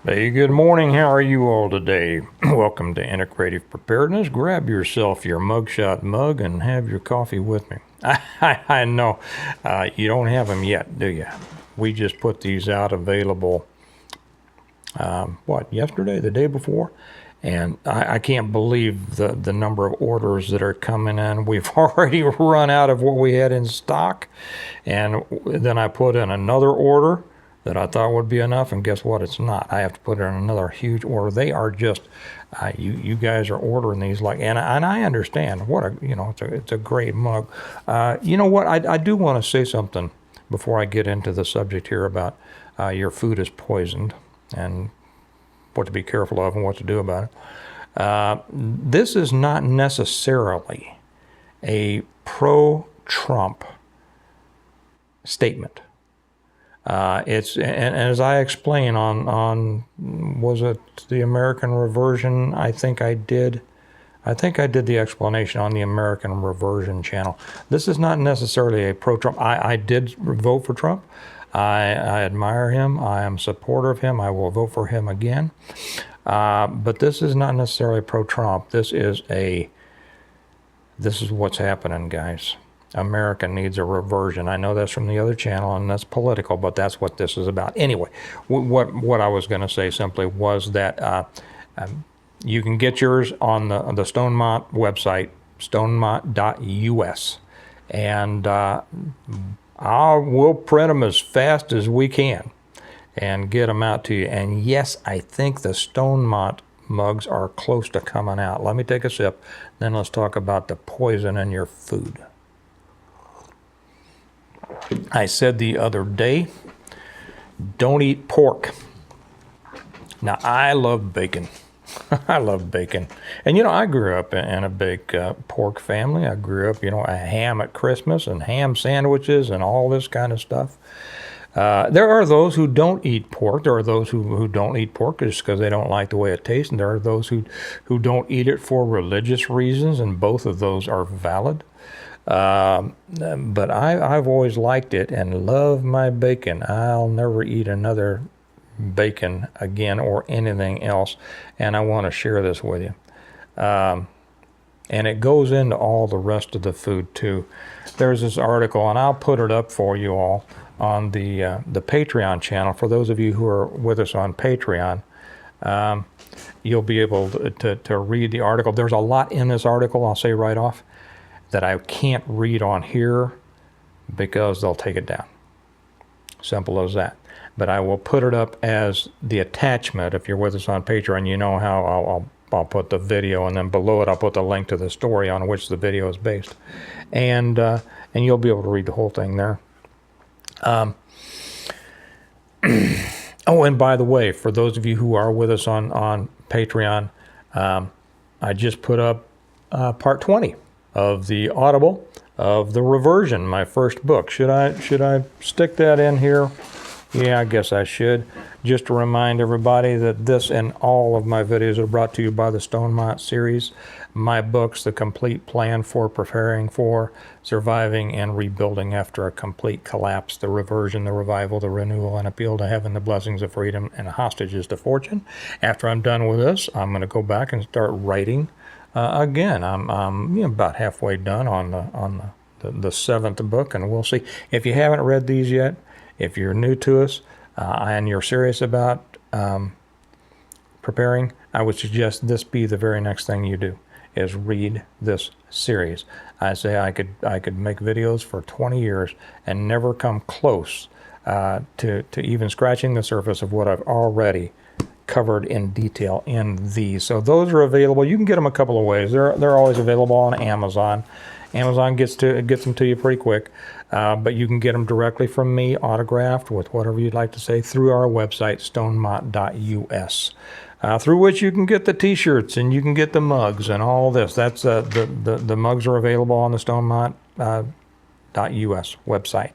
Hey, good morning. How are you all today? Welcome to Integrative Preparedness. Grab yourself your mugshot mug and have your coffee with me. I know you don't have them yet, do you? We just put these out available, yesterday, the day before? And I can't believe the number of orders that are coming in. We've already run out of what we had in stock. And then I put in another order that I thought would be enough, and guess what? It's not. I have to put in another huge order. They are just, you guys are ordering these like, and I understand what it's a great mug. You know what? I do want to say something before I get into the subject here about your food is poisoned and what to be careful of and what to do about it. This is not necessarily a pro-Trump statement. It's and as I explain on was it the American Reversion? I think I did the explanation on the American Reversion channel. This is not necessarily a pro-Trump. I did vote for Trump. I admire him. I am supportive of him. I will vote for him again. But this is not necessarily pro-Trump. This is what's happening, guys. America needs a reversion. I know that's from the other channel and that's political, but that's what this is about. Anyway, what I was going to say simply was that you can get yours on the Stonemont website, stonemont.us, and we'll print them as fast as we can and get them out to you. And yes, I think the Stonemont mugs are close to coming out. Let me take a sip, then let's talk about the poison in your food. I said the other day, don't eat pork. Now, I love bacon. I love bacon. And, I grew up in a big pork family. I grew up, a ham at Christmas and ham sandwiches and all this kind of stuff. There are those who don't eat pork. There are those who don't eat pork just because they don't like the way it tastes. And there are those who don't eat it for religious reasons, and both of those are valid. But I've always liked it and love my bacon. I'll never eat another bacon again or anything else, and I want to share this with you. And it goes into all the rest of the food too. There's this article, and I'll put it up for you all on the Patreon channel. For those of you who are with us on Patreon, you'll be able to read the article. There's a lot in this article, I'll say right off, that I can't read on here because they'll take it down. Simple as that. But I will put it up as the attachment. If you're with us on Patreon, you know how I'll put the video, and then below it I'll put the link to the story on which the video is based. And you'll be able to read the whole thing there. Oh, and by the way, for those of you who are with us on Patreon, I just put up part 20 of the Audible of The Reversion, my first book. Should I stick that in here? Yeah, I guess I should. Just to remind everybody that this and all of my videos are brought to you by the Stonemont series. My books, The Complete Plan for Preparing for, Surviving, and Rebuilding After a Complete Collapse, The Reversion, The Revival, The Renewal, and Appeal to Heaven, The Blessings of Freedom, and Hostages to Fortune. After I'm done with this, I'm going to go back and start writing again. I'm about halfway done on the seventh book, and we'll see. If you haven't read these yet, if you're new to us and you're serious about preparing, I would suggest this be the very next thing you do, is read this series. I say I could make videos for 20 years and never come close to even scratching the surface of what I've already covered in detail in these. So those are available. You can get them a couple of ways. They're always available on Amazon. Amazon gets them to you pretty quick, but you can get them directly from me, autographed with whatever you'd like to say, through our website, stonemont.us, through which you can get the T-shirts and you can get the mugs and all this. That's the mugs are available on the stonemont.us website.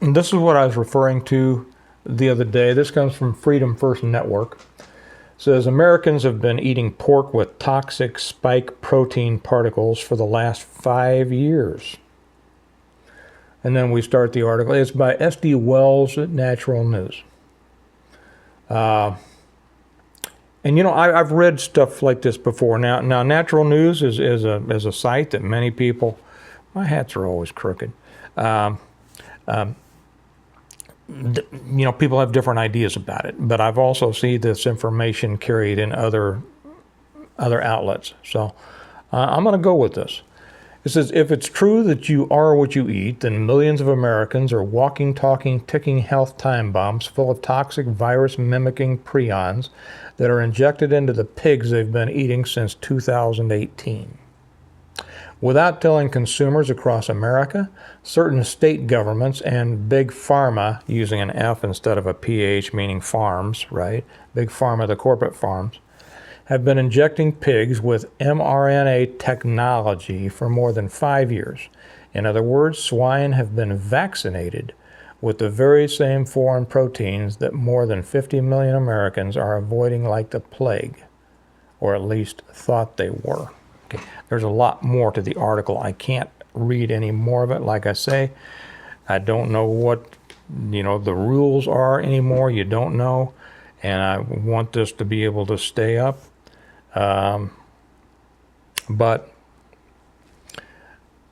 This is what I was referring to the other day. This comes from Freedom First Network. It says Americans have been eating pork with toxic spike protein particles for the last 5 years. and then we start the article. It's by S.D. Wells at Natural News. And you know, I've read stuff like this before. Now Natural News is a site that many people. My hats are always crooked. You know, people have different ideas about it, but I've also seen this information carried in other outlets. So I'm going to go with this. It says, if it's true that you are what you eat, then millions of Americans are walking, talking, ticking health time bombs full of toxic virus-mimicking prions that are injected into the pigs they've been eating since 2018. Without telling consumers across America, certain state governments and big pharma, using an F instead of a PH, meaning farms, right? Big pharma, the corporate farms, have been injecting pigs with mRNA technology for more than 5 years. In other words, swine have been vaccinated with the very same foreign proteins that more than 50 million Americans are avoiding like the plague, or at least thought they were. Okay. There's a lot more to the article. I can't read any more of it. Like I say, I don't know what, you know, the rules are anymore. You don't know. And I want this to be able to stay up. But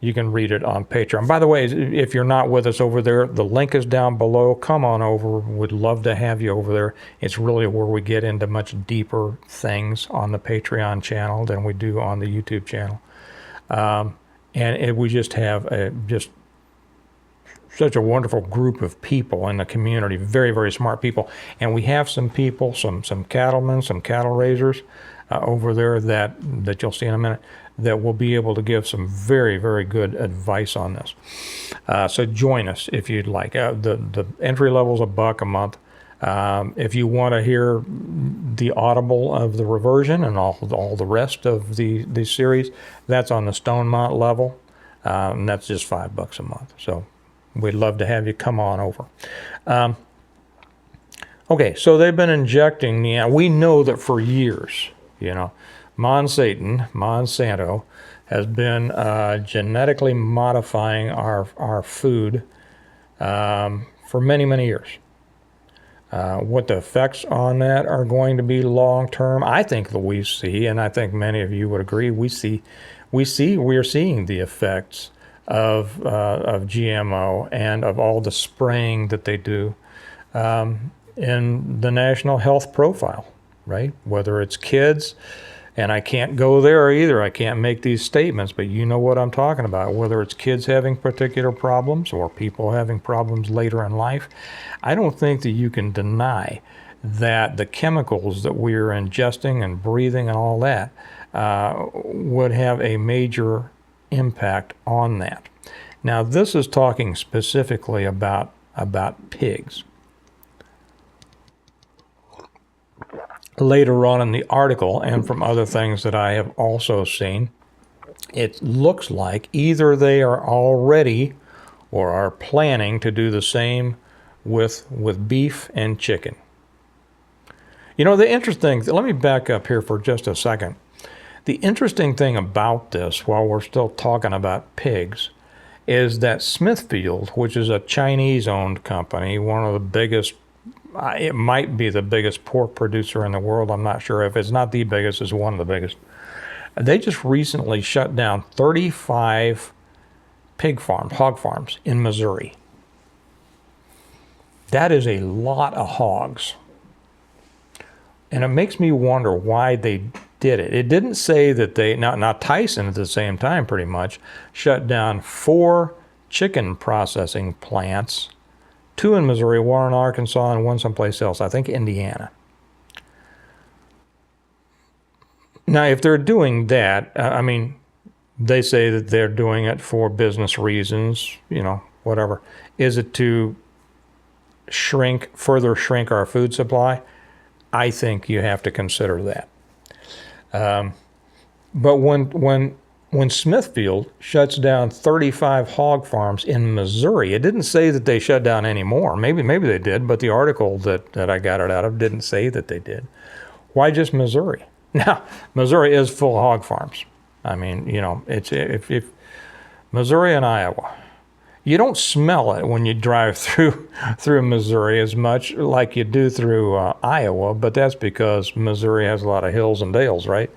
you can read it on Patreon. By the way, if you're not with us over there, the link is down below. Come on over. We'd love to have you over there. It's really where we get into much deeper things on the Patreon channel than we do on the YouTube channel. We just have just such a wonderful group of people in the community, very, very smart people. And we have some people, some cattlemen, some cattle raisers over there that you'll see in a minute, that will be able to give some very, very good advice on this. So join us if you'd like. The entry level is $1 a month. If you want to hear the audible of the reversion and all the rest of the series, that's on the Stonemont level, and that's just $5 a month. So we'd love to have you come on over. Okay, so they've been injecting. We know that for years, you know, Monsanto has been genetically modifying our food for many, many years. What the effects on that are going to be long term, I think that we see, and I think many of you would agree, we are seeing the effects of GMO and of all the spraying that they do in the national health profile, right? Whether it's kids. And I can't go there either. I can't make these statements, but you know what I'm talking about. Whether it's kids having particular problems or people having problems later in life, I don't think that you can deny that the chemicals that we're ingesting and breathing and all that would have a major impact on that. Now, this is talking specifically about pigs. Later on in the article, and from other things that I have also seen, it looks like either they are already or are planning to do the same with beef and chicken. You know, the interesting, let me back up here for just a second. The interesting thing about this, while we're still talking about pigs, is that Smithfield, which is a Chinese-owned company, one of the biggest, it might be the biggest pork producer in the world. I'm not sure. If it's not the biggest, it's one of the biggest. They just recently shut down 35 pig farms, hog farms in Missouri. That is a lot of hogs. And it makes me wonder why they did it. It didn't say that they, now Tyson at the same time pretty much shut down 4 chicken processing plants, 2 in Missouri, 1 in Arkansas, and 1 someplace else, I think Indiana. Now, if they're doing that, I mean, they say that they're doing it for business reasons, you know, whatever. Is it to further shrink our food supply? I think you have to consider that. But when Smithfield shuts down 35 hog farms in Missouri, it didn't say that they shut down any more. Maybe they did, but the article that I got it out of didn't say that they did. Why just Missouri? Now, Missouri is full of hog farms. I mean, you know, it's if Missouri and Iowa, You don't smell it when you drive through Missouri as much like you do through Iowa, but that's because Missouri has a lot of hills and dales, right?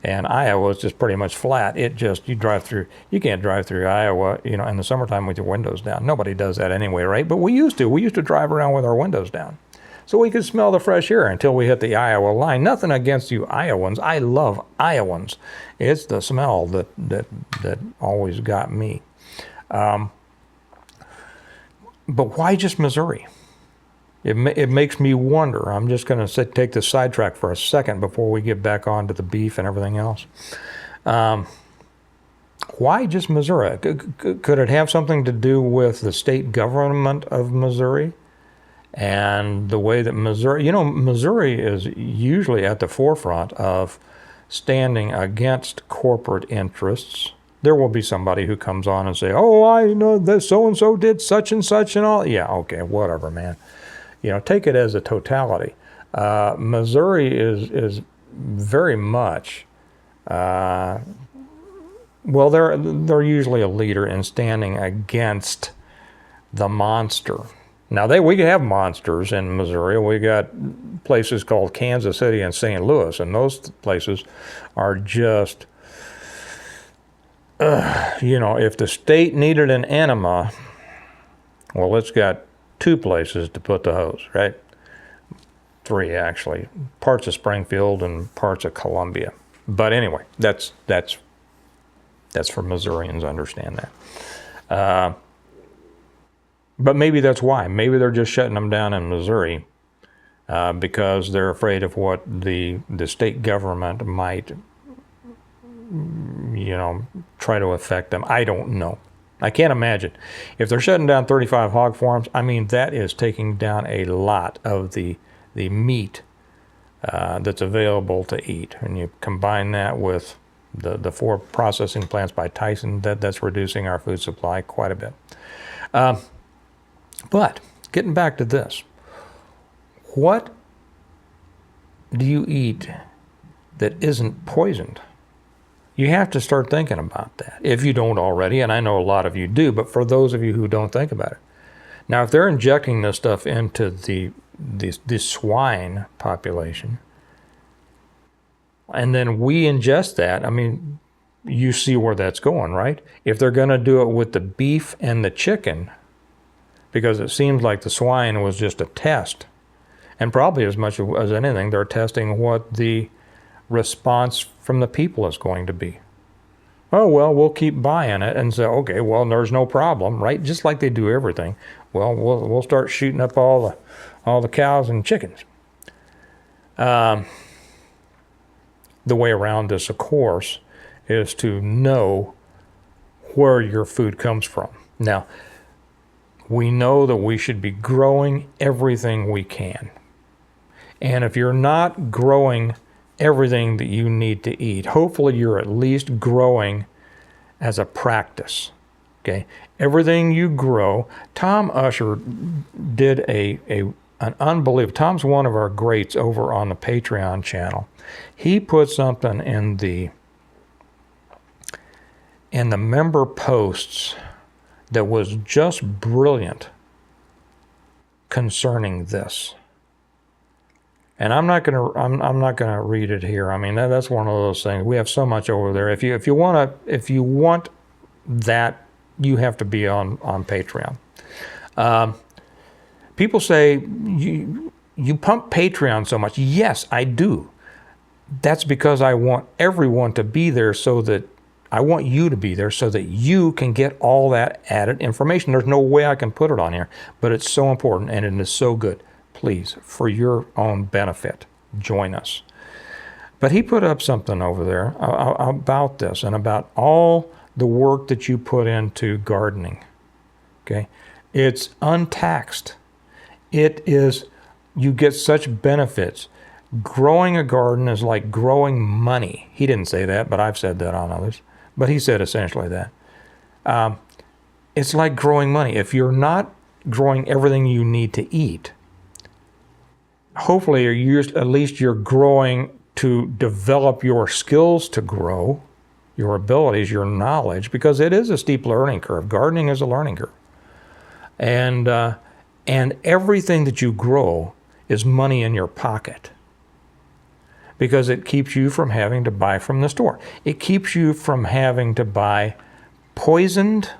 And Iowa is just pretty much flat. You can't drive through Iowa, in the summertime with your windows down. Nobody does that anyway, right? But we used to. We used to drive around with our windows down, so we could smell the fresh air until we hit the Iowa line. Nothing against you Iowans. I love Iowans. It's the smell that always got me. But why just Missouri? It makes me wonder. I'm just going to take this sidetrack for a second before we get back onto the beef and everything else. Why just Missouri? Could it have something to do with the state government of Missouri and the way that Missouri is usually at the forefront of standing against corporate interests. There will be somebody who comes on and say, "Oh, I know that so-and-so did such and such and all." Yeah, okay, whatever, man. Take it as a totality. Missouri is very much, they're usually a leader in standing against the monster. Now, we can have monsters in Missouri. We got places called Kansas City and St. Louis, and those places are just, if the state needed an enema, well, it's got 2 places to put the hose, right? 3, actually. Parts of Springfield and parts of Columbia. But anyway, that's for Missourians, understand that. But maybe that's why. Maybe they're just shutting them down in Missouri because they're afraid of what the state government might, try to affect them. I don't know. I can't imagine. If they're shutting down 35 hog farms, that is taking down a lot of the meat that's available to eat. And you combine that with the 4 processing plants by Tyson, that's reducing our food supply quite a bit. But getting back to this, what do you eat that isn't poisoned? You have to start thinking about that, if you don't already, and I know a lot of you do, but for those of you who don't think about it. Now, if they're injecting this stuff into the swine population, and then we ingest that, you see where that's going, right? If they're going to do it with the beef and the chicken, because it seems like the swine was just a test, and probably as much as anything, they're testing what the response from the people is going to be. Oh, well, we'll keep buying it and say, okay, well, there's no problem, right? Just like they do everything. Well, we'll start shooting up all the cows and chickens. The way around this, of course, is to know where your food comes from. Now, we know that we should be growing everything we can. And if you're not growing everything that you need to eat, hopefully you're at least growing as a practice. Okay, everything you grow. Tom Usher did an unbelievable. Tom's one of our greats over on the Patreon channel. He put something in the member posts that was just brilliant concerning this. And I'm not gonna read it here. That's one of those things. We have so much over there. If you want that, you have to be on Patreon. People say you pump Patreon so much. Yes, I do. That's because I want everyone to be there, so that I want you to be there so that you can get all that added information. There's no way I can put it on here, but it's so important and it is so good. Please, for your own benefit, join us. But he put up something over there about this and about all the work that you put into gardening. Okay? It's untaxed. It is, you get such benefits. Growing a garden is like growing money. He didn't say that, but I've said that on others. But he said essentially that. It's like growing money. If you're not growing everything you need to eat, hopefully at least you're growing to develop your skills to grow, your abilities, your knowledge, because it is a steep learning curve. Gardening is a learning curve. And everything that you grow is money in your pocket, because it keeps you from having to buy from the store. It keeps you from having to buy poisoned,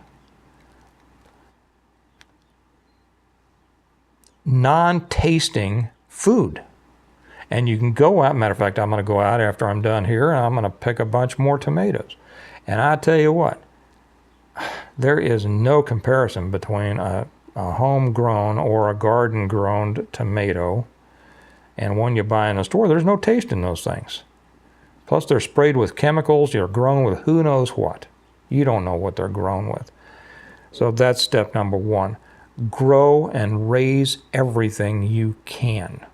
non-tasting food. And you can go out, matter of fact, I'm going to go out after I'm done here, and I'm going to pick a bunch more tomatoes. And I tell you what, there is no comparison between a homegrown or a garden-grown tomato and one you buy in the store. There's no taste in those things. Plus, they're sprayed with chemicals. They're grown with who knows what. You don't know what they're grown with. So that's step number one. Grow and raise everything you can.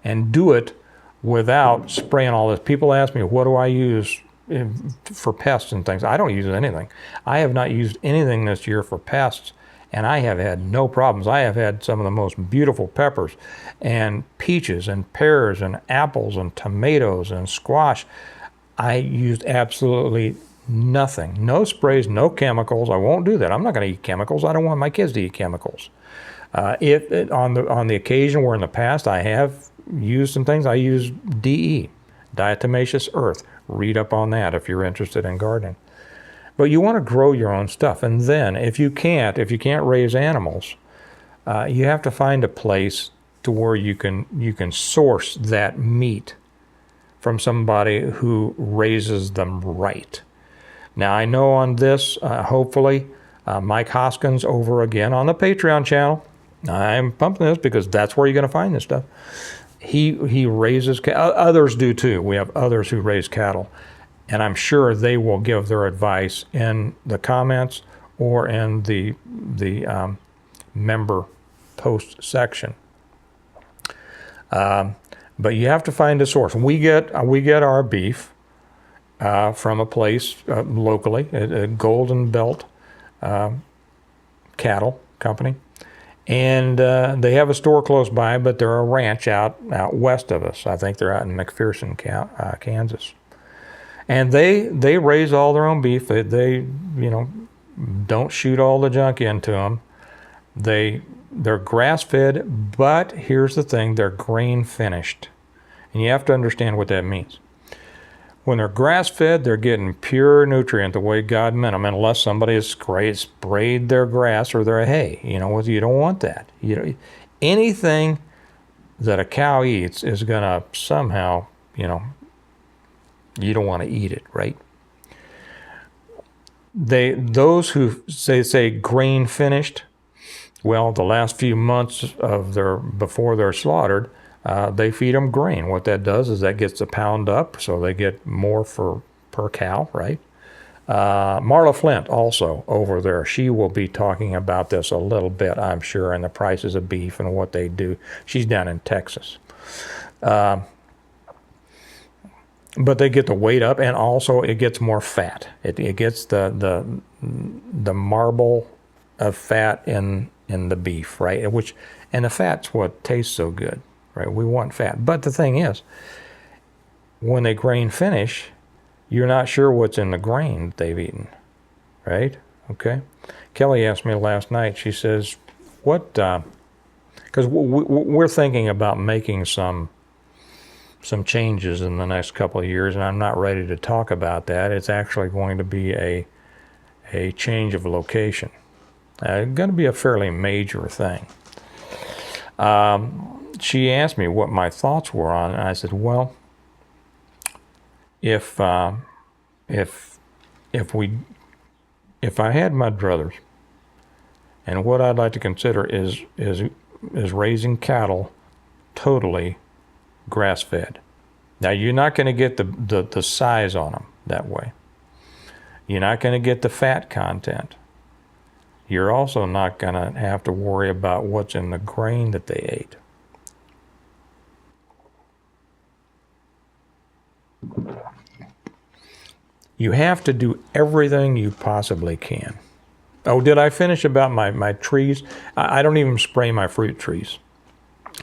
And do it without spraying all this. People ask me, what do I use for pests and things? I don't use anything. I have not used anything this year for pests, and I have had no problems. I have had some of the most beautiful peppers and peaches and pears and apples and tomatoes and squash. I used absolutely nothing. No sprays, no chemicals. I won't do that. I'm not going to eat chemicals. I don't want my kids to eat chemicals. On the occasion where in the past I have used some things, I use DE, diatomaceous earth. Read up on that if you're interested in gardening. But you want to grow your own stuff. And then if you can't raise animals, you have to find a place to where you can source that meat from somebody who raises them right. Now, I know on this, hopefully, Mike Hoskins over again on the Patreon channel. I'm pumping this because that's where you're going to find this stuff. He raises cattle. Others do too. We have others who raise cattle. And I'm sure they will give their advice in the comments or in the member post section. But you have to find a source. We get our beef from a place locally, a Golden Belt cattle company. And they have a store close by, but they're a ranch out west of us. I think they're out in McPherson, Kansas. And they raise all their own beef. They don't shoot all the junk into them. They're grass-fed, but here's the thing, they're grain-finished. And you have to understand what that means. When they're grass-fed, they're getting pure nutrient the way God meant them, unless somebody has sprayed their grass or their hay. You don't want that. Anything that a cow eats is going to somehow, you don't want to eat it, right? Those who say grain finished, well, the last few months before they're slaughtered, they feed them grain. What that does is that gets the pound up, so they get more per cow, right? Marla Flint also over there, she will be talking about this a little bit, I'm sure, and the prices of beef and what they do. She's down in Texas. But they get the weight up, and also it gets more fat. It gets the marble of fat in the beef, right? And the fat's what tastes so good, right? We want fat. But the thing is, when they grain finish, you're not sure what's in the grain that they've eaten, right? Okay. Kelly asked me last night, she says, what, because we're thinking about making some changes in the next couple of years, and I'm not ready to talk about that. It's actually going to be a change of location. Going to be a fairly major thing. She asked me what my thoughts were on it, and I said, well, if I had my druthers, and what I'd like to consider is raising cattle totally grass-fed. Now, you're not going to get the size on them that way. You're not going to get the fat content. You're also not going to have to worry about what's in the grain that they ate. You have to do everything you possibly can. Oh, did I finish about my trees? I don't even spray my fruit trees.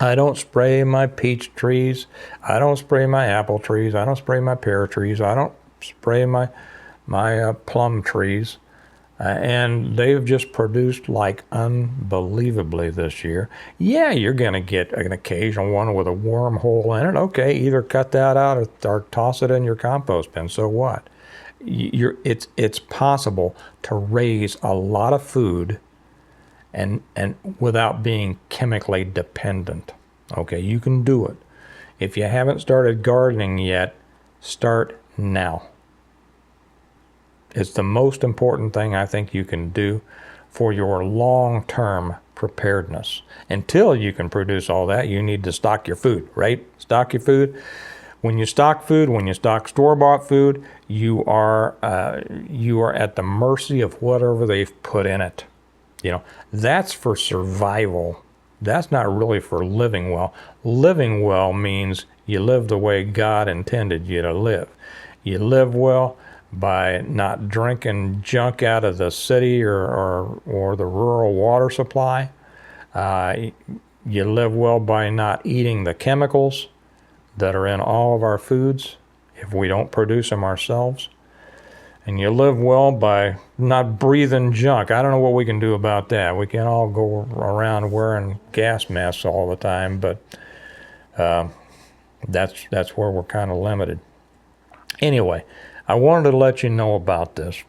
I don't spray my peach trees. I don't spray my apple trees. I don't spray my pear trees. I don't spray my plum trees. And they've just produced like unbelievably this year. Yeah, you're going to get an occasional one with a wormhole in it. Okay, either cut that out or toss it in your compost bin. So what? It's possible to raise a lot of food and without being chemically dependent. Okay, you can do it. If you haven't started gardening yet, start now. It's the most important thing I think you can do for your long-term preparedness. Until you can produce all that, you need to stock your food, right? Stock your food. When you stock food, when you stock store-bought food, you are at the mercy of whatever they've put in it. You know, that's for survival. That's not really for living well. Living well means you live the way God intended you to live. You live well by not drinking junk out of the city or the rural water supply. You live well by not eating the chemicals that are in all of our foods if we don't produce them ourselves. And you live well by not breathing junk. I don't know what we can do about that. We can't all go around wearing gas masks all the time, but that's where we're kind of limited. Anyway, I wanted to let you know about this.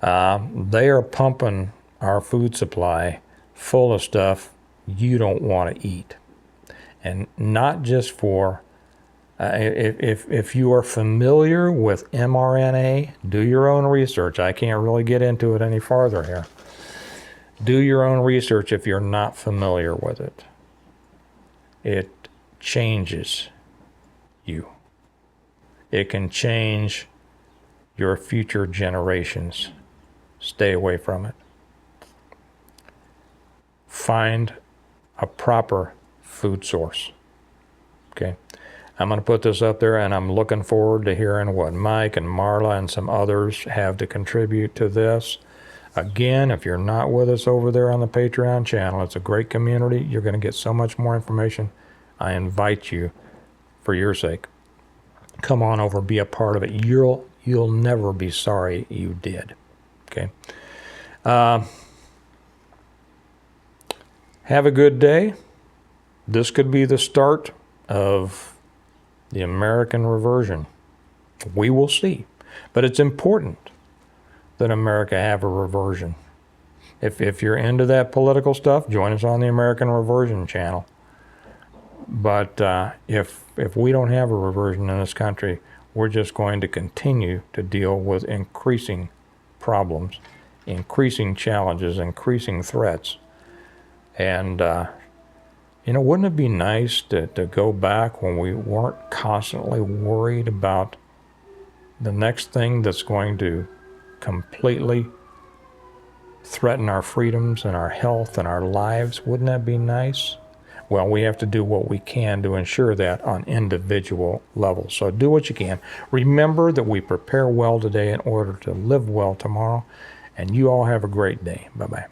They are pumping our food supply full of stuff you don't want to eat. And not just for, if you are familiar with mRNA, do your own research. I can't really get into it any farther here. Do your own research if you're not familiar with it. It changes you. It can change your future generations. Stay away from it. Find a proper food source. Okay? I'm going to put this up there, and I'm looking forward to hearing what Mike and Marla and some others have to contribute to this. Again, if you're not with us over there on the Patreon channel, it's a great community. You're going to get so much more information. I invite you, for your sake, come on over, be a part of it. You'll never be sorry you did. Okay? Have a good day. This could be the start of the American reversion. We will see. But it's important that America have a reversion. If you're into that political stuff, join us on the American Reversion channel. But if we don't have a reversion in this country, we're just going to continue to deal with increasing problems, increasing challenges, increasing threats. And, wouldn't it be nice to go back when we weren't constantly worried about the next thing that's going to completely threaten our freedoms and our health and our lives? Wouldn't that be nice? Well, we have to do what we can to ensure that on individual levels. So do what you can. Remember that we prepare well today in order to live well tomorrow. And you all have a great day. Bye-bye.